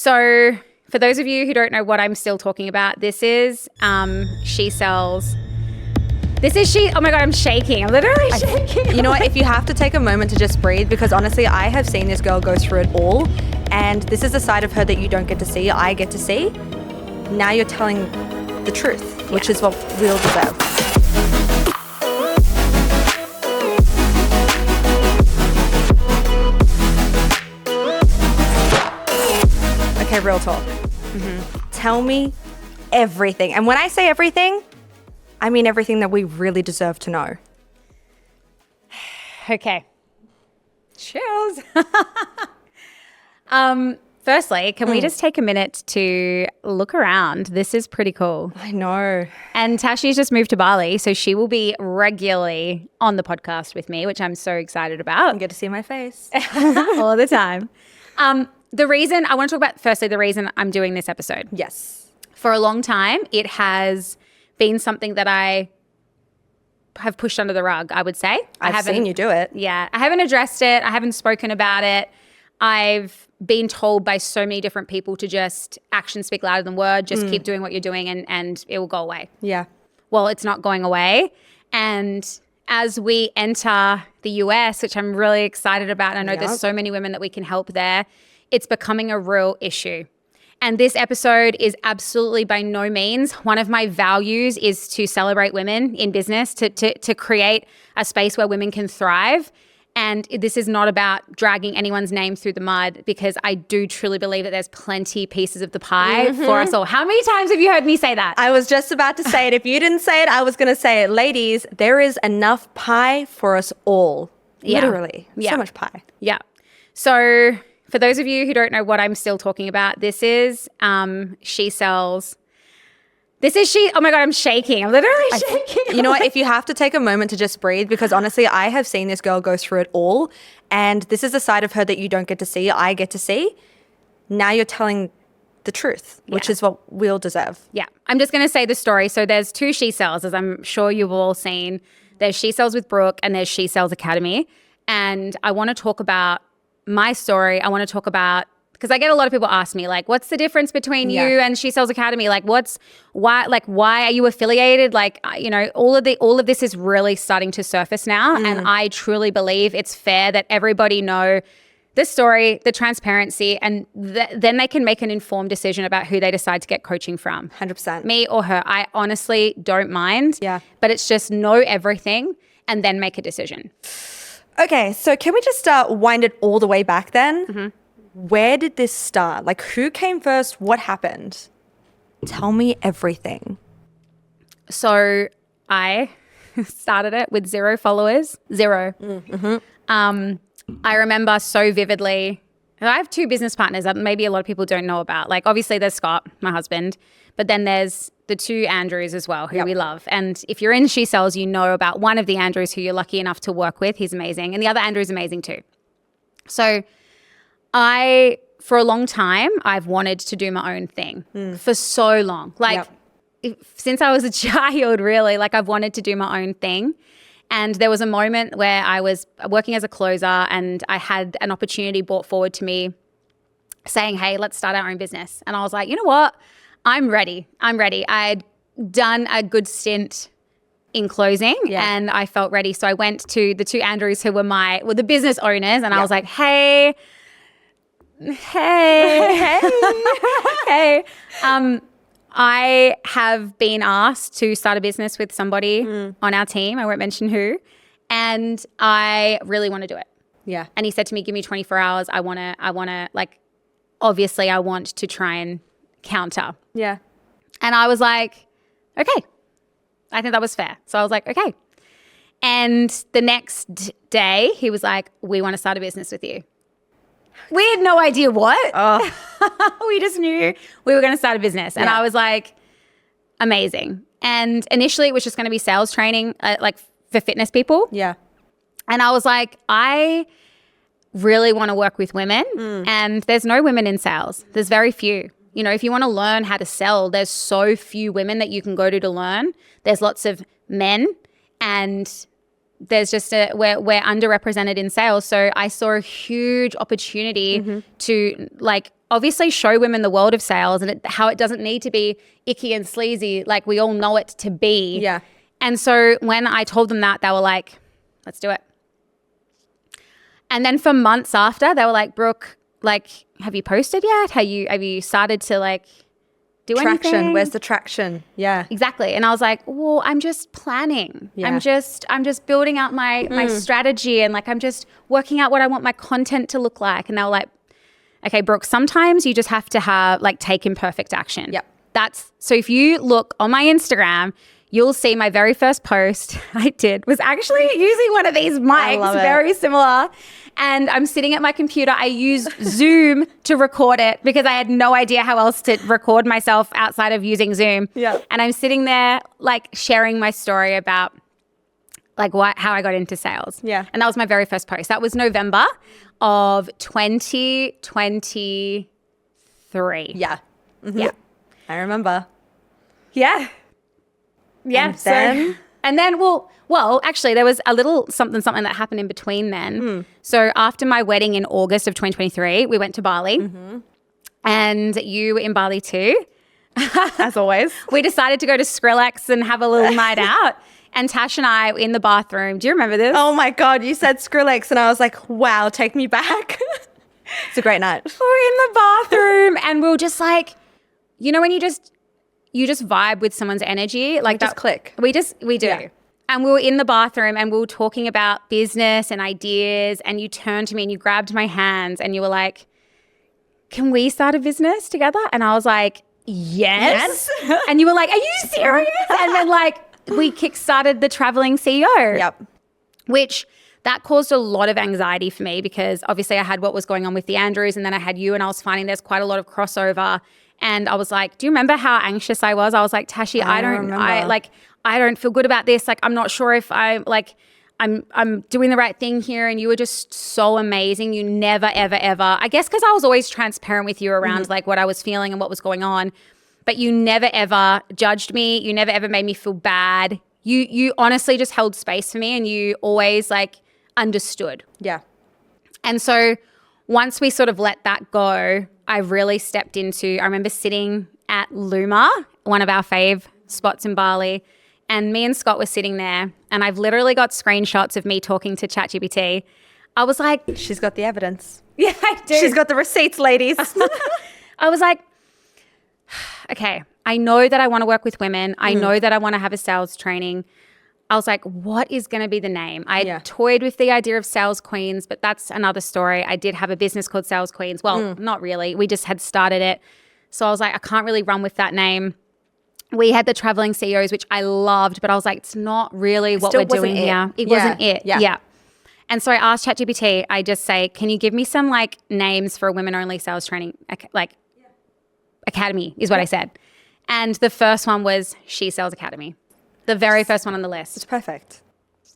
So for those of you who don't know what I'm still talking about, this is She Sells. This is She. Oh my God, I'm shaking. I'm literally shaking. You know what? If you have to take a moment to just breathe, because honestly, I have seen this girl go through it all. And this is a side of her that you don't get to see. I get to see. Now you're telling the truth, which is what we all deserve. Okay, real talk. Tell me everything. And when I say everything, I mean everything that we really deserve to know. Okay. Cheers. Firstly, can we just take a minute to look around? This is pretty cool. I know. And Tashi's just moved to Bali, so she will be regularly on the podcast with me, which I'm so excited about. You get to see my face. All the time. The reason I want to talk about, firstly, the reason I'm doing this episode. Yes. For a long time, it has been something that I have pushed under the rug, I would say. I've seen you do it. Yeah. I haven't addressed it. I haven't spoken about it. I've been told by so many different people to just actions speak louder than words, just keep doing what you're doing and it will go away. Yeah. Well, it's not going away. And as we enter the US, which I'm really excited about, and I know there's so many women that we can help there, it's becoming a real issue. And this episode is absolutely by no means, one of my values is to celebrate women in business, to create a space where women can thrive. And this is not about dragging anyone's name through the mud, because I do truly believe that there's plenty pieces of the pie for us all. How many times have you heard me say that? I was just about to say it. If you didn't say it, I was going to say it. Ladies, there is enough pie for us all. Yeah. Literally. Yeah. So much pie. Yeah. So for those of you who don't know what I'm still talking about, this is She Sells. This is She. Oh my God, I'm shaking. I'm literally shaking. You know what? If you have to take a moment to just breathe, because honestly, I have seen this girl go through it all. And this is a side of her that you don't get to see. I get to see. Now you're telling the truth, which is what we all deserve. Yeah. I'm just going to say the story. So there's two She Sells, as I'm sure you've all seen. There's She Sells with Brooke and there's She Sells Academy. And I want to talk about my story. I want to talk about, because I get a lot of people ask me, like, what's the difference between you and She Sells Academy? Like, why are you affiliated? Like, you know, all of this is really starting to surface now. And I truly believe it's fair that everybody know the story, the transparency, and then they can make an informed decision about who they decide to get coaching from. 100%. Me or her. I honestly don't mind. Yeah. But it's just know everything and then make a decision. Okay, so can we just wind it all the way back then? Where did this start? Like, who came first? What happened? Tell me everything. So I started it with 0 followers. 0. I remember so vividly. I have 2 business partners that maybe a lot of people don't know about. Like, obviously there's Scott, my husband, but then there's the 2 Andrews as well, who we love. And if you're in She Sells, you know about one of the Andrews who you're lucky enough to work with. He's amazing. And the other Andrew is amazing too. So for a long time, I've wanted to do my own thing for so long. Like since I was a child, really, like I've wanted to do my own thing. And there was a moment where I was working as a closer and I had an opportunity brought forward to me saying, hey, let's start our own business. And I was like, you know what? I'm ready. I'd done a good stint in closing and I felt ready. So I went to the 2 Andrews who were the business owners and I was like, hey. I have been asked to start a business with somebody on our team. I won't mention who. And I really want to do it. Yeah. And he said to me, give me 24 hours. I want to like, obviously I want to try and counter. Yeah. And I was like, okay. I think that was fair. So I was like, okay. And the next day he was like, we want to start a business with you. We had no idea what. We just knew we were going to start a business. And I was like, amazing. And initially it was just going to be sales training, like for fitness people. Yeah. And I was like, I really want to work with women and there's no women in sales. There's very few. You know, if you want to learn how to sell, there's so few women that you can go to learn. There's lots of men and there's just we're underrepresented in sales. So I saw a huge opportunity to like obviously show women the world of sales and how it doesn't need to be icky and sleazy like we all know it to be. Yeah. And so when I told them that, they were like, let's do it. And then for months after, they were like, Brooke, like, have you posted yet? Have you started to like do Traction. anything? Where's the traction? Yeah. Exactly. And I was like, well, I'm just planning. Yeah. I'm just building out my strategy and like I'm just working out what I want my content to look like. And they were like, okay, Brooke, sometimes you just have to have like take imperfect action. Yep. So if you look on my Instagram, you'll see my very first post I did was actually using one of these mics, very similar. And I'm sitting at my computer. I use Zoom to record it because I had no idea how else to record myself outside of using Zoom. Yeah. And I'm sitting there like sharing my story about like how I got into sales. Yeah. And that was my very first post. That was November of 2023. Yeah. Mm-hmm. Yeah. I remember. Yeah. Yeah. And then, well, actually, there was a little something that happened in between then. So after my wedding in August of 2023, we went to Bali. And you were in Bali too. As always. We decided to go to Skrillex and have a little night out. And Tash and I were in the bathroom. Do you remember this? Oh my God, you said Skrillex and I was like, wow, take me back. It's a great night. We're in the bathroom and we were just like, you know when you just vibe with someone's energy? Like just click. We do. Yeah. And we were in the bathroom and we were talking about business and ideas and you turned to me and you grabbed my hands and you were like, can we start a business together? And I was like, yes. And you were like, are you serious? And then like we kickstarted the Traveling CEO. Yep. Which that caused a lot of anxiety for me because obviously I had what was going on with the Andrews and then I had you and I was finding there's quite a lot of crossover. And I was like, do you remember how anxious I was? I was like, Tashi, I don't feel good about this. Like, I'm not sure if I'm doing the right thing here. And you were just so amazing. You never, ever, ever, I guess because I was always transparent with you around like what I was feeling and what was going on. But you never, ever judged me. You never, ever made me feel bad. You honestly just held space for me and you always like understood. Yeah. And so once we sort of let that go, I really stepped into, I remember sitting at Luma, one of our fave spots in Bali, and me and Scott were sitting there and I've literally got screenshots of me talking to ChatGPT. I was like, she's got the evidence. Yeah, I do. She's got the receipts, ladies. I was like, okay, I know that I want to work with women. I know that I want to have a sales training. I was like, what is going to be the name? I toyed with the idea of Sales Queens, but that's another story. I did have a business called Sales Queens. Well, not really. We just had started it. So I was like, I can't really run with that name. We had the Traveling CEOs, which I loved, but I was like, it's not really what we're doing here. It wasn't it. Yeah. And so I asked ChatGPT, I just say, can you give me some like names for a women-only sales training, like academy is what I said. And the first one was She Sells Academy. The very first one on the list. It's perfect.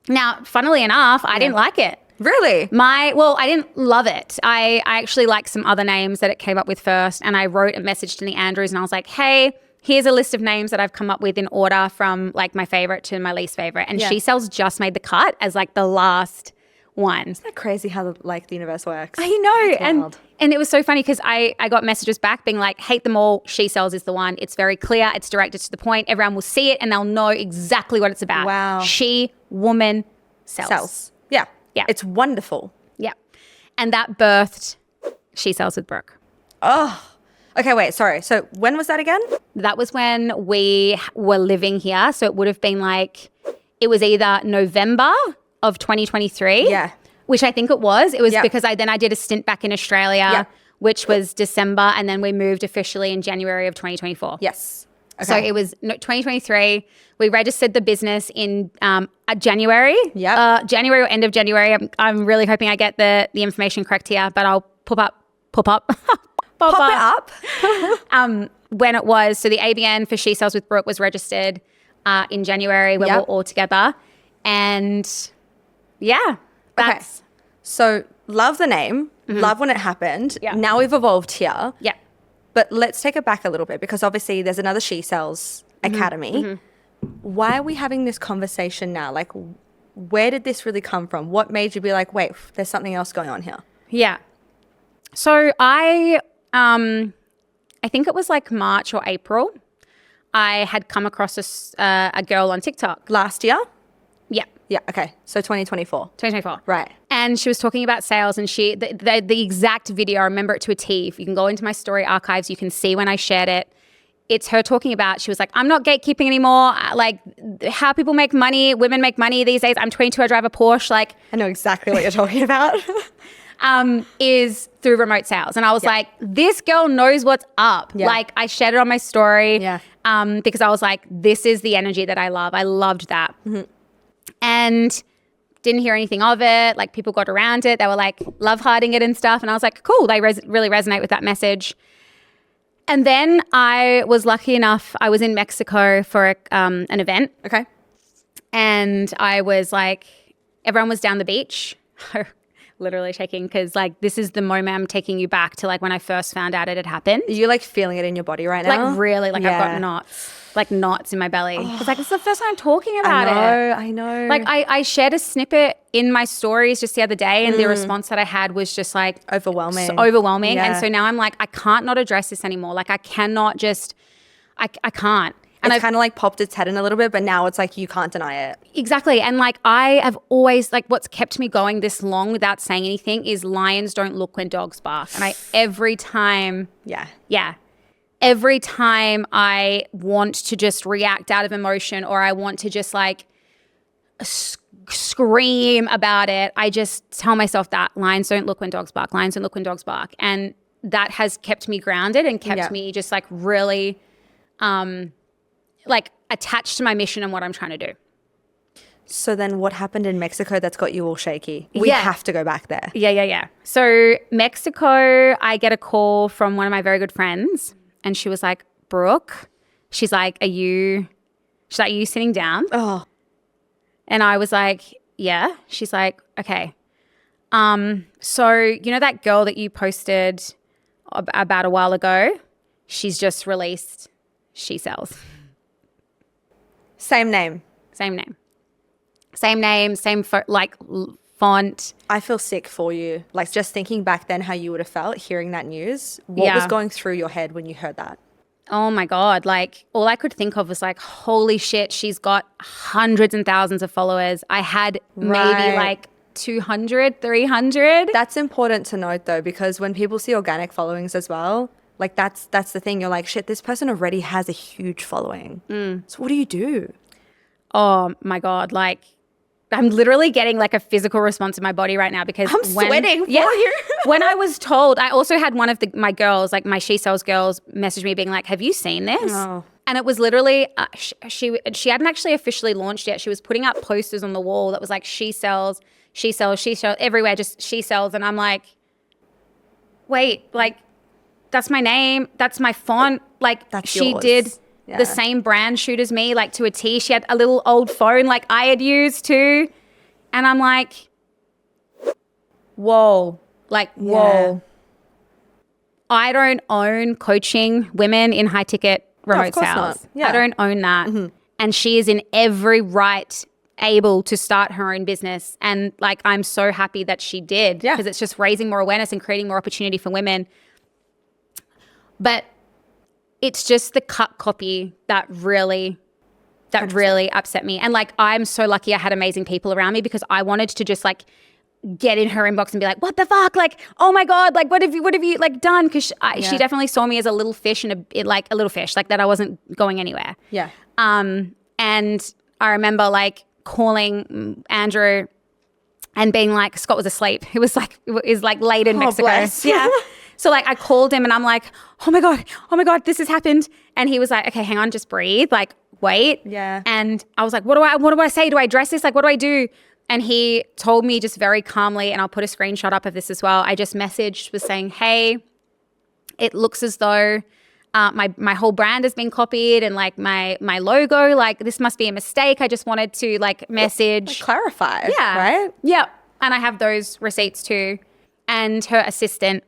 Now, funnily enough, I didn't like it. Really? I didn't love it. I actually liked some other names that it came up with first. And I wrote a message to the Andrews and I was like, hey, here's a list of names that I've come up with in order from like my favorite to my least favorite. And She Sells just made the cut as like the last one. Isn't that crazy how like the universe works? I know. And it was so funny because I got messages back being like, hate them all. She Sells is the one. It's very clear. It's directed to the point. Everyone will see it and they'll know exactly what it's about. Wow. She, woman, sells. Yeah. Yeah. It's wonderful. Yeah. And that birthed She Sells with Brooke. Oh, okay. Wait, sorry. So when was that again? That was when we were living here. So it would have been like, it was either November of 2023. Yeah. Which I think it was. It was because I did a stint back in Australia, which was December. And then we moved officially in January of 2024. Yes. Okay. So it was 2023. We registered the business in January. Yeah. January or end of January. I'm really hoping I get the information correct here, but I'll pop up. Pop it up. When it was. So the ABN for She Sells with Brooke was registered in January when we were all together. And yeah. Okay. So love the name. Love when it happened. Yeah. Now we've evolved here. Yeah. But let's take it back a little bit because obviously there's another She Sells Academy. Why are we having this conversation now? Like, where did this really come from? What made you be like, wait, there's something else going on here? Yeah. So I I think it was like March or April. I had come across a girl on TikTok. Last year? Yeah. Yeah, okay. So 2024. 2024. Right. And she was talking about sales, and the exact video, I remember it to a T. If you can go into my story archives, you can see when I shared it. It's her talking about, she was like, I'm not gatekeeping anymore. Like, how people make money, women make money these days. I'm 22, I drive a Porsche. Like, I know exactly what you're talking about. Is through remote sales. And I was like, this girl knows what's up. Yeah. Like, I shared it on my story Yeah. because I was like, this is the energy that I love. I loved that. Mm-hmm. And didn't hear anything of it. Like, people got around it. They were like love hearting it and stuff. And I was like, cool, they really resonate with that message. And then I was lucky enough, I was in Mexico for an event. Okay. And I was like, everyone was down the beach. Literally shaking because like this is the moment I'm taking you back to like when I first found out it had happened. Are you like feeling it in your body right now? Like really, like I've got knots in my belly. It's like it's the first time I'm talking about it. I know. Like I shared a snippet in my stories just the other day, and the response that I had was just like overwhelming. So overwhelming. Yeah. And so now I'm like, I can't not address this anymore. Like I cannot just, I can't. And it's kind of like popped its head in a little bit, but now it's like you can't deny it. Exactly. And like I have always, like what's kept me going this long without saying anything is lions don't look when dogs bark. And every time I want to just react out of emotion, or I want to just like scream about it, I just tell myself that lions don't look when dogs bark. Lions don't look when dogs bark. And that has kept me grounded and kept me just like really like attached to my mission and what I'm trying to do. So then what happened in Mexico that's got you all shaky? We have to go back there. Yeah. So Mexico, I get a call from one of my very good friends, and she was like, Brooke, she's like, are you sitting down? Oh. And I was like, yeah. She's like, okay. So you know that girl that you posted about a while ago? She's just released She Sells. Same name, same font. I feel sick for you. Like just thinking back then how you would have felt hearing that news. What was going through your head when you heard that? Oh my God. Like all I could think of was like, holy shit, she's got hundreds and thousands of followers. I had maybe like 200, 300. That's important to note though, because when people see organic followings as well, like that's the thing. You're like, shit, this person already has a huge following. So what do you do? Oh my God. Like I'm literally getting like a physical response in my body right now because I'm sweating for you. When I was told, I also had one of my girls, like my She Sells girls, message me being like, have you seen this? Oh. And it was literally, she hadn't actually officially launched yet. She was putting up posters on the wall that was like, She Sells, She Sells, She Sells, everywhere, just She Sells. And I'm like, wait, like, that's my name. That's my font. Like that's she yours. did the same brand shoot as me, like to a T. She had a little old phone like I had used too. And I'm like, whoa, like, whoa. I don't own coaching women in high ticket remote sales. I don't own that. Mm-hmm. And she is in every right able to start her own business. And like, I'm so happy that she did because it's just raising more awareness and creating more opportunity for women. But it's just the cut copy that really upset me. And like, I'm so lucky I had amazing people around me because I wanted to just like get in her inbox and be like, what the fuck? Like, oh my God, like what have you like done? Because she definitely saw me as a little fish and a little fish, like that I wasn't going anywhere. Yeah. And I remember like calling Andrew and being like, Scott was asleep. He was like, late in Mexico. Bless. Yeah. So like I called him and I'm like, oh my God, this has happened. And he was like, okay, hang on, just breathe. Like, wait. Yeah. And I was like, what do I say? Do I address this? Like, what do I do? And he told me just very calmly, and I'll put a screenshot up of this as well. I just messaged, was saying, hey, it looks as though my whole brand has been copied and like my logo, like this must be a mistake. I just wanted to like message. Like clarify. Yeah. Right? Yeah. And I have those receipts too. And her assistant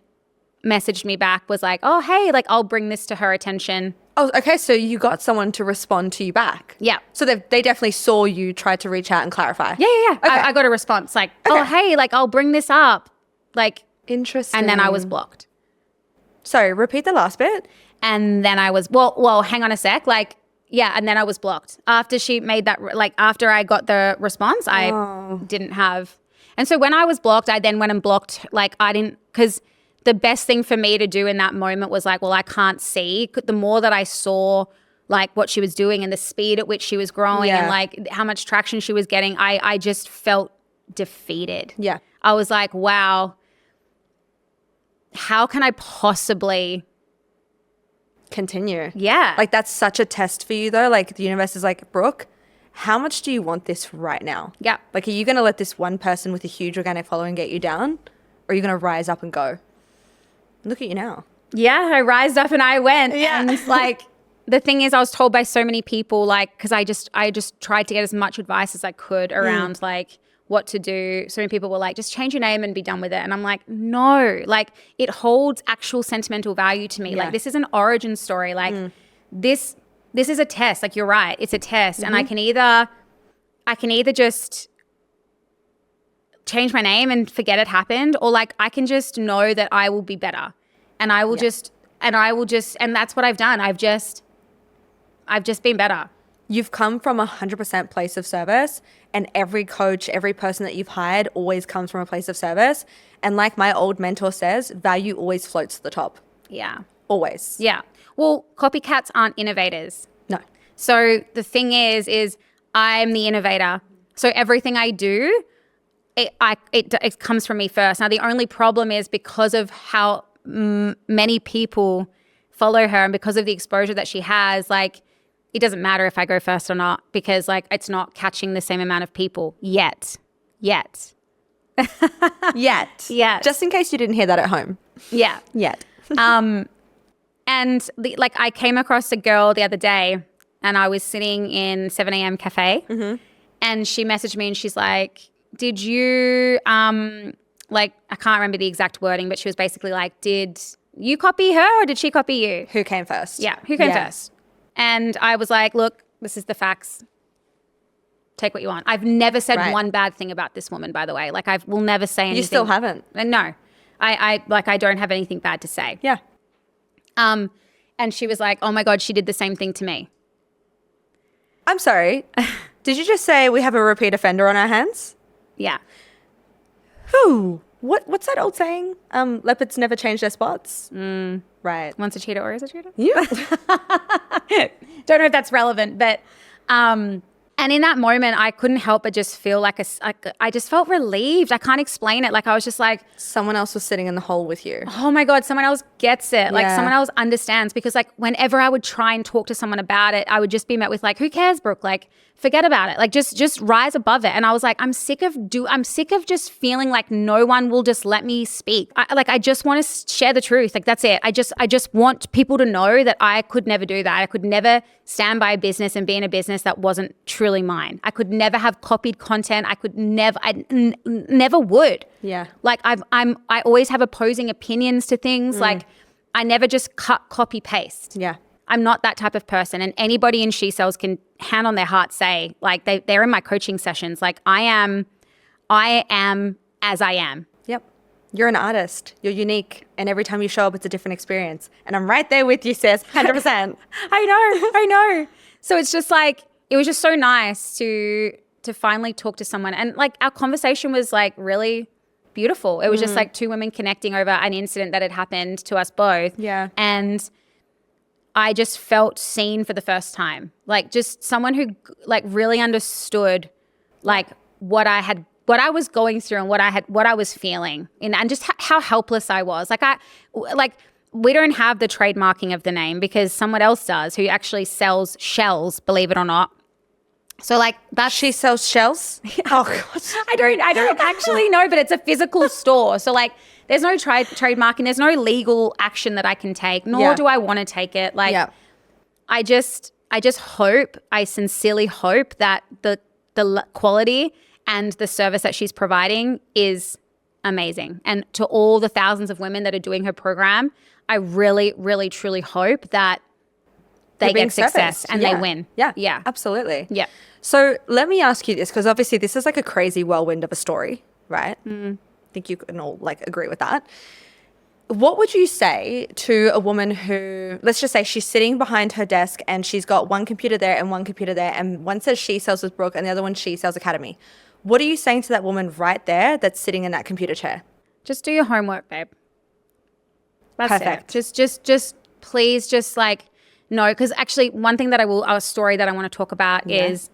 messaged me back, was like, oh, hey, like I'll bring this to her attention. Oh, okay. So you got someone to respond to you back. Yeah. So they definitely saw you, tried to reach out and clarify. Yeah. Okay. I got a response like, oh, hey, like I'll bring this up. Like, interesting. and then I was blocked. Sorry, repeat the last bit. And then I was, well, hang on a sec. Like, yeah. And then I was blocked after she made that, like after I got the response, I didn't have. And so when I was blocked, I then went and blocked, like I didn't, because the best thing for me to do in that moment was like, well, I can't see. The more that I saw like what she was doing and the speed at which she was growing and like how much traction she was getting, I just felt defeated. Yeah. I was like, wow, how can I possibly continue? Yeah. Like that's such a test for you though. Like the universe is like, Brooke, how much do you want this right now? Yeah. Like, are you going to let this one person with a huge organic following get you down? Or are you going to rise up and go? Look at you now. Yeah, I rised up and I went. Yeah. And like, the thing is, I was told by so many people, like, because I just tried to get as much advice as I could around like what to do. So many people were like, just change your name and be done with it. And I'm like, no, like it holds actual sentimental value to me. Yeah. Like this is an origin story. Like this is a test. Like you're right, it's a test. And I can either just change my name and forget it happened, or like I can just know that I will be better. And I will and that's what I've done. I've just been better. You've come from 100% place of service, and every coach, every person that you've hired always comes from a place of service. And like my old mentor says, value always floats to the top. Yeah. Always. Yeah. Well, copycats aren't innovators. No. So the thing is I'm the innovator. So everything I do, it comes from me first. Now, the only problem is because of how many people follow her and because of the exposure that she has, like, it doesn't matter if I go first or not because, like, it's not catching the same amount of people yet. Yet. Yes. Just in case you didn't hear that at home. Yeah. Yet. And I came across a girl the other day and I was sitting in 7 a.m. cafe and she messaged me and she's like, did you, like, I can't remember the exact wording, but she was basically like, did you copy her or did she copy you? Who came first? Yeah. Who came first? And I was like, look, this is the facts. Take what you want. I've never said one bad thing about this woman, by the way. Like, will never say anything. You still haven't? No. I don't have anything bad to say. Yeah. And she was like, oh my God, she did the same thing to me. I'm sorry. Did you just say we have a repeat offender on our hands? Yeah. Who? What's that old saying? Leopards never change their spots. Right. Once a cheater, always a cheater? Yeah. Don't know if that's relevant, but and in that moment, I couldn't help but just feel like I just felt relieved. I can't explain it. Like I was just like, someone else was sitting in the hole with you. oh my God, someone else gets it. Like Yeah. someone else understands. Because like whenever I would try and talk to someone about it, I would just be met with like, who cares, Brooke? Like forget about it. Like just rise above it. And I was like, I'm sick of just feeling like no one will just let me speak. I just want to share the truth. Like that's it. I just want people to know that I could never do that. I could never stand by a business and be in a business that wasn't truly mine. I could never have copied content. I never would. Yeah. Like I always have opposing opinions to things. Like I never just copy paste. Yeah. I'm not that type of person. And anybody in She Sells can hand on their heart say, like they're in my coaching sessions. Like I am as I am. Yep. You're an artist. You're unique. And every time you show up, it's a different experience. And I'm right there with you, sis. 100%. I know. So it's just like, it was just so nice to finally talk to someone. And like our conversation was like really beautiful. It was just like two women connecting over an incident that had happened to us both. Yeah. And I just felt seen for the first time. Like just someone who like really understood like what I was going through and what I was feeling and just how helpless I was. Like we don't have the trademarking of the name because someone else does who actually sells shells, believe it or not. So like that's She sells shells? Oh gosh. I don't actually know, but it's a physical store. So like there's no trademarking, there's no legal action that I can take, nor do I want to take it. Like I just hope, I sincerely hope that the quality and the service that she's providing is amazing. And to all the thousands of women that are doing her program, I really, really, truly hope that they get success and they win. Yeah. Yeah. Absolutely. Yeah. So let me ask you this, because obviously this is like a crazy whirlwind of a story, right? I think you can all like agree with that. What would you say to a woman who, let's just say she's sitting behind her desk and she's got one computer there and one computer there, and one says she sells with Brooke and the other one she sells Academy. What are you saying to that woman right there that's sitting in that computer chair? Just do your homework, babe. That's Perfect. it. Just please just like, no, because actually one thing that a story that I want to talk about is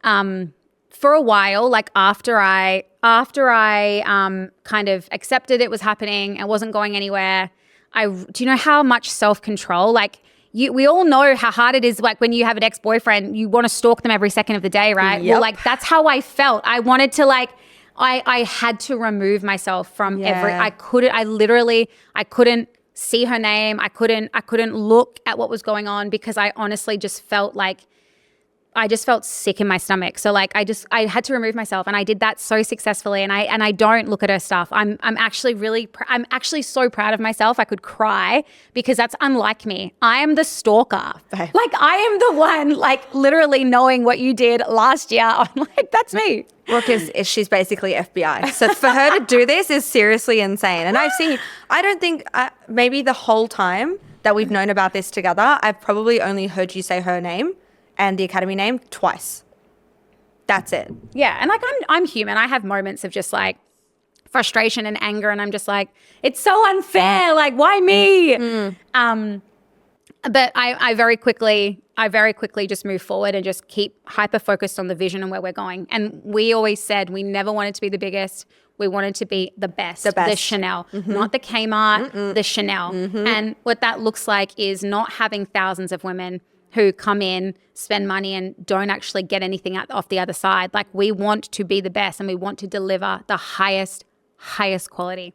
for a while, like after I kind of accepted it was happening and wasn't going anywhere, do you know how much self-control, like we all know how hard it is, like when you have an ex-boyfriend, you want to stalk them every second of the day, right? Yep. Well, like that's how I felt. I wanted to like, I had to remove myself from I couldn't see her name. I couldn't look at what was going on because I honestly just felt like I just felt sick in my stomach. So like I had to remove myself, and I did that so successfully. And I don't look at her stuff. I'm actually so proud of myself. I could cry because that's unlike me. I am the stalker. Right. Like I am the one like literally knowing what you did last year. I'm like, that's me. Brooke she's basically FBI. So for her to do this is seriously insane. And I've seen, I don't think maybe the whole time that we've known about this together, I've probably only heard you say her name and the Academy name twice. That's it. Yeah, and like I'm human. I have moments of just like frustration and anger, and I'm just like, it's so unfair. Like, why me? But I very quickly just move forward and just keep hyper focused on the vision and where we're going. And we always said we never wanted to be the biggest. We wanted to be the best. The Chanel, not the Kmart, the Chanel. And what that looks like is not having thousands of women who come in, spend money, and don't actually get anything off the other side. Like we want to be the best, and we want to deliver the highest quality.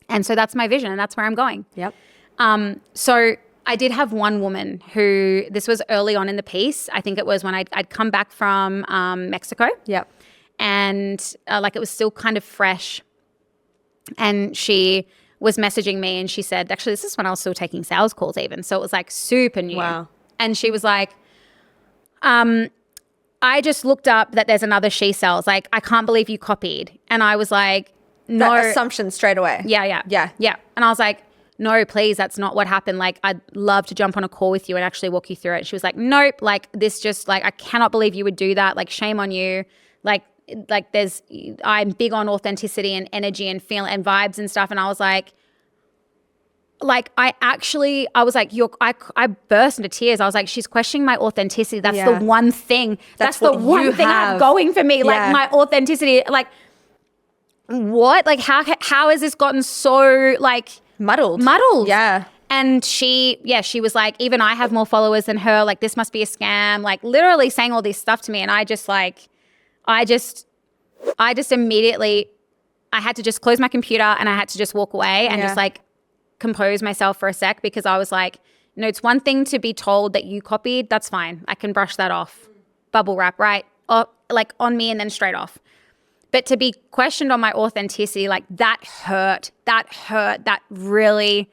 And so that's my vision, and that's where I'm going. Yep. So I did have one woman who, this was early on in the piece. I think it was when I'd come back from Mexico. Yep. And like it was still kind of fresh. And she was messaging me, and she said, actually, this is when I was still taking sales calls even. So it was like super new. Wow. And she was like, I just looked up that there's another she sells. Like, I can't believe you copied. And I was like, no. That assumption straight away. Yeah. And I was like, no, please, that's not what happened. Like, I'd love to jump on a call with you and actually walk you through it. She was like, nope, like this just like, I cannot believe you would do that. Like, shame on you. Like I'm big on authenticity and energy and feel and vibes and stuff. And I was like, I was like, I burst into tears. I was like, she's questioning my authenticity. That's the one thing. That's the one thing I'm going for me. Like my authenticity, like what? Like how has this gotten so like muddled? Yeah. And she was like, even I have more followers than her. Like this must be a scam. Like literally saying all this stuff to me. And I just immediately, I had to just close my computer and I had to just walk away and just like compose myself for a sec, because I was like, no, it's one thing to be told that you copied. That's fine. I can brush that off. Bubble wrap, right? Or like on me and then straight off. But to be questioned on my authenticity, like that hurt. That really,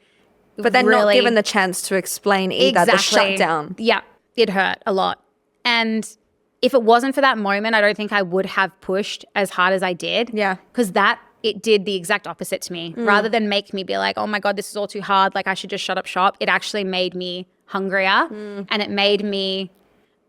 but then not given the chance to explain either. The shutdown. Yeah, it hurt a lot. And if it wasn't for that moment, I don't think I would have pushed as hard as I did. Yeah. Because it did the exact opposite to me. Rather than make me be like, oh my God, this is all too hard, like I should just shut up shop, it actually made me hungrier and it made me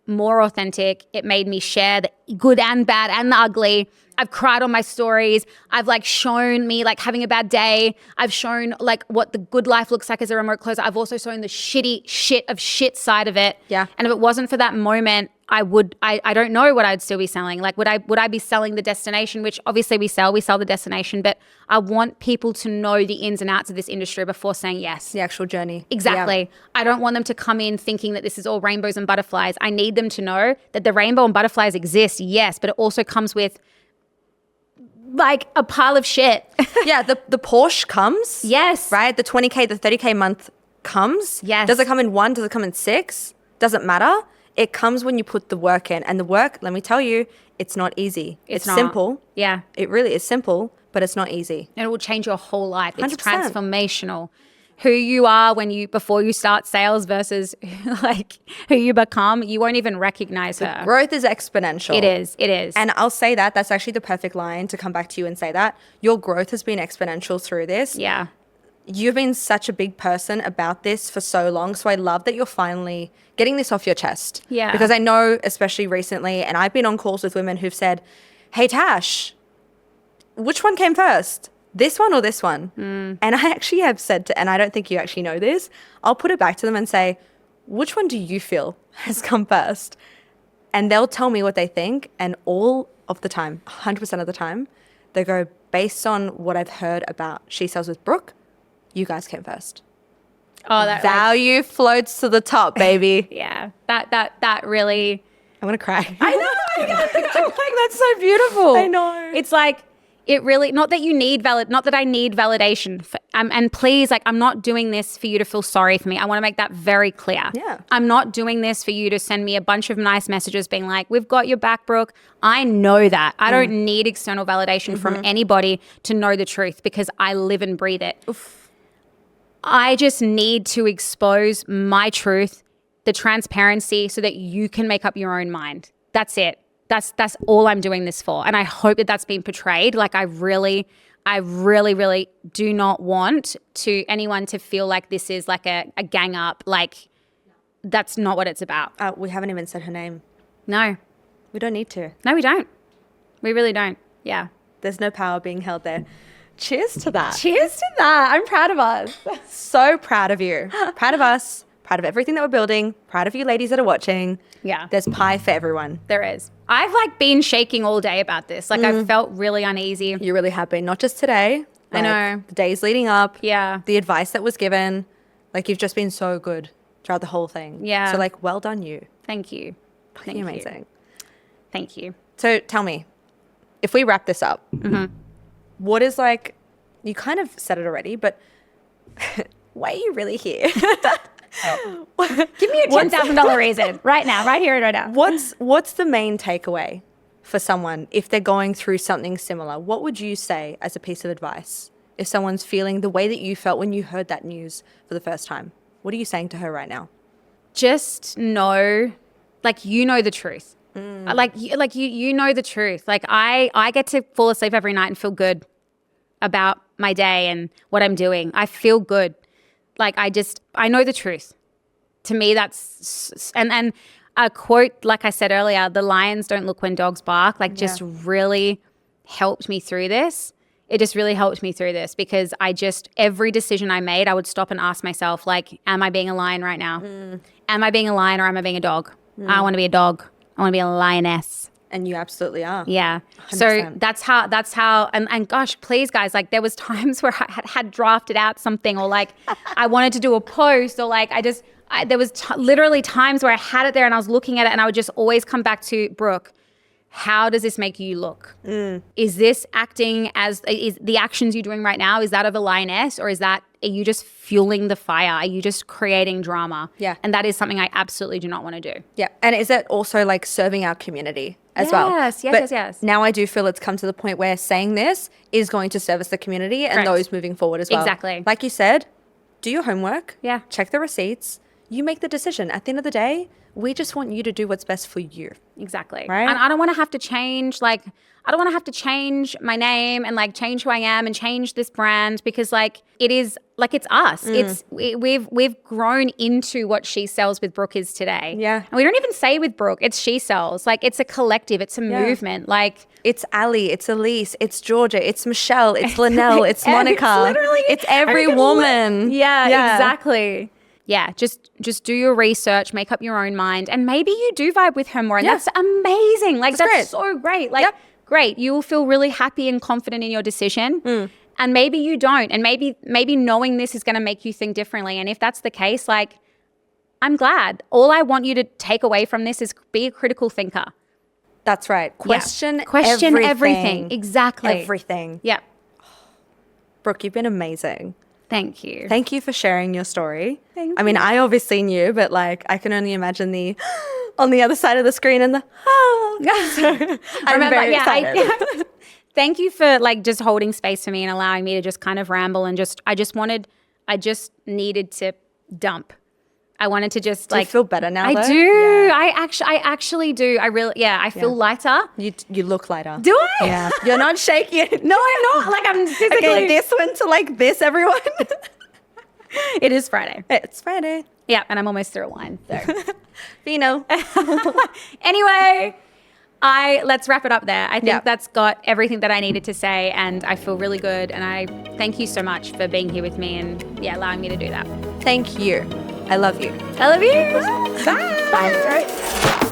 more authentic. It made me share the good and bad and the ugly. I've cried on my stories. I've like shown me like having a bad day. I've shown like what the good life looks like as a remote closer. I've also shown the shit side of it. Yeah. And if it wasn't for that moment, I don't know what I'd still be selling. Like would I be selling the destination, which obviously we sell the destination, but I want people to know the ins and outs of this industry before saying yes. The actual journey. Exactly. Yeah. I don't want them to come in thinking that this is all rainbows and butterflies. I need them to know that the rainbow and butterflies exist, yes, but it also comes with like a pile of shit. Yeah, the Porsche comes. Yes. Right? The 20K, the 30K month comes. Yes. Does it come in 1? Does it come in 6? Doesn't matter. It comes when you put the work in. And the work, let me tell you, it's not easy. It's not. simple. Yeah. It really is simple, but it's not easy. And it will change your whole life. It's 100%. Transformational. Who you are before you start sales versus like who you become, you won't even recognize her. Growth is exponential. It is. And I'll say that's actually the perfect line to come back to you and say that. Your growth has been exponential through this. Yeah. you've been such a big person about this for so long. So I love that you're finally getting this off your chest. Yeah. Because I know, especially recently, and I've been on calls with women who've said, hey, Tash, which one came first? This one or this one? And I actually have said to, and I don't think you actually know this, I'll put it back to them and say, which one do you feel has come first? And they'll tell me what they think. And all of the time, 100% of the time, they go, based on what I've heard about She Sells with Brooke, you guys came first. Oh, that value floats to the top, baby. Yeah, that really. I'm gonna cry. I know. Like, that's so beautiful. I know. It's like it really. Not that you need not that I need validation. And please, like, I'm not doing this for you to feel sorry for me. I want to make that very clear. Yeah. I'm not doing this for you to send me a bunch of nice messages being like, "We've got your back, Brooke." I know that. I don't need external validation from anybody to know the truth because I live and breathe it. Oof. I just need to expose my truth, the transparency, so that you can make up your own mind. That's it. That's all I'm doing this for. And I hope that that's been portrayed. Like, I really do not want anyone to feel like this is like a gang up. Like, that's not what it's about. We haven't even said her name. No. We don't need to. No, we don't. We really don't. Yeah. There's no power being held there. Cheers to that. Cheers to that. I'm proud of us. So proud of you. Proud of us. Proud of everything that we're building. Proud of you ladies that are watching. Yeah. There's pie for everyone. There is. I've like been shaking all day about this. Like, I've felt really uneasy. You really have been. Not just today. I know. The days leading up. Yeah. The advice that was given. Like, you've just been so good throughout the whole thing. Yeah. So, like, well done you. Thank you. Pretty amazing. Thank you. So tell me, if we wrap this up, what is like, you kind of said it already, but why are you really here? Give me a $10,000 reason right now, right here and right now. What's the main takeaway for someone if they're going through something similar? What would you say as a piece of advice if someone's feeling the way that you felt when you heard that news for the first time? What are you saying to her right now? Just know, like, you know the truth. Like you know the truth. Like, I get to fall asleep every night and feel good about my day and what I'm doing. I feel good. Like, I know the truth. To me, that's, and a quote, like I said earlier, the lions don't look when dogs bark, like, just really helped me through this. It just really helped me through this because every decision I made, I would stop and ask myself, like, am I being a lion right now? Am I being a lion or am I being a dog? I want to be a dog. I want to be a lioness. And you absolutely are. Yeah. 100%. So that's how, and gosh, please guys, like, there was times where I had drafted out something, or like I wanted to do a post, or like there was literally times where I had it there and I was looking at it and I would just always come back to, Brooke, how does this make you look? Is this acting as, is the actions you're doing right now, is that of a lioness, or are you just fueling the fire? Are you just creating drama? Yeah. And that is something I absolutely do not want to do. Yeah. And is it also like serving our community as well? Yes. Now I do feel it's come to the point where saying this is going to service the community and Correct. those moving forward as well. Exactly. Like you said, do your homework. Yeah. Check the receipts. You make the decision. At the end of the day, we just want you to do what's best for you. Exactly. Right? And I don't want to have to change, like, I don't want to have to change my name and like change who I am and change this brand, because like it is like, it's us. We've grown into what She Sells with Brooke is today. Yeah. And we don't even say with Brooke, it's She Sells. Like, it's a collective, it's a movement. Like, it's Ali, it's Elise, it's Georgia, it's Michelle, it's Linnell, it's Monica. It's every woman. Yeah, exactly. Yeah, just do your research, make up your own mind, and maybe you do vibe with her more, and that's amazing. Like, that's great. so great. Like, great. You will feel really happy and confident in your decision. And maybe you don't, and maybe knowing this is going to make you think differently. And if that's the case, like, I'm glad. All I want you to take away from this is be a critical thinker. That's right. Question everything. Exactly. Everything. Yeah. Brooke, you've been amazing. Thank you. Thank you for sharing your story. Thank I mean, I obviously knew, but like, I can only imagine the on the other side of the screen and the so I'm very excited. Thank you for like just holding space for me and allowing me to just kind of ramble and I just needed to dump. I wanted to just Do you feel better now? I though? do. Yeah. I actually do. I really, I feel lighter. You look lighter. Do I? Yeah. You're not shaking. No, I'm not. Like, I'm physically. Okay, this one to like this, everyone. It is Friday. It's Friday. Yeah, and I'm almost through a wine. So Vino. anyway, let's wrap it up there. I think Yeah. that's got everything that I needed to say, and I feel really good. And I thank you so much for being here with me and allowing me to do that. Thank you. I love you. I love you. Bye. Bye.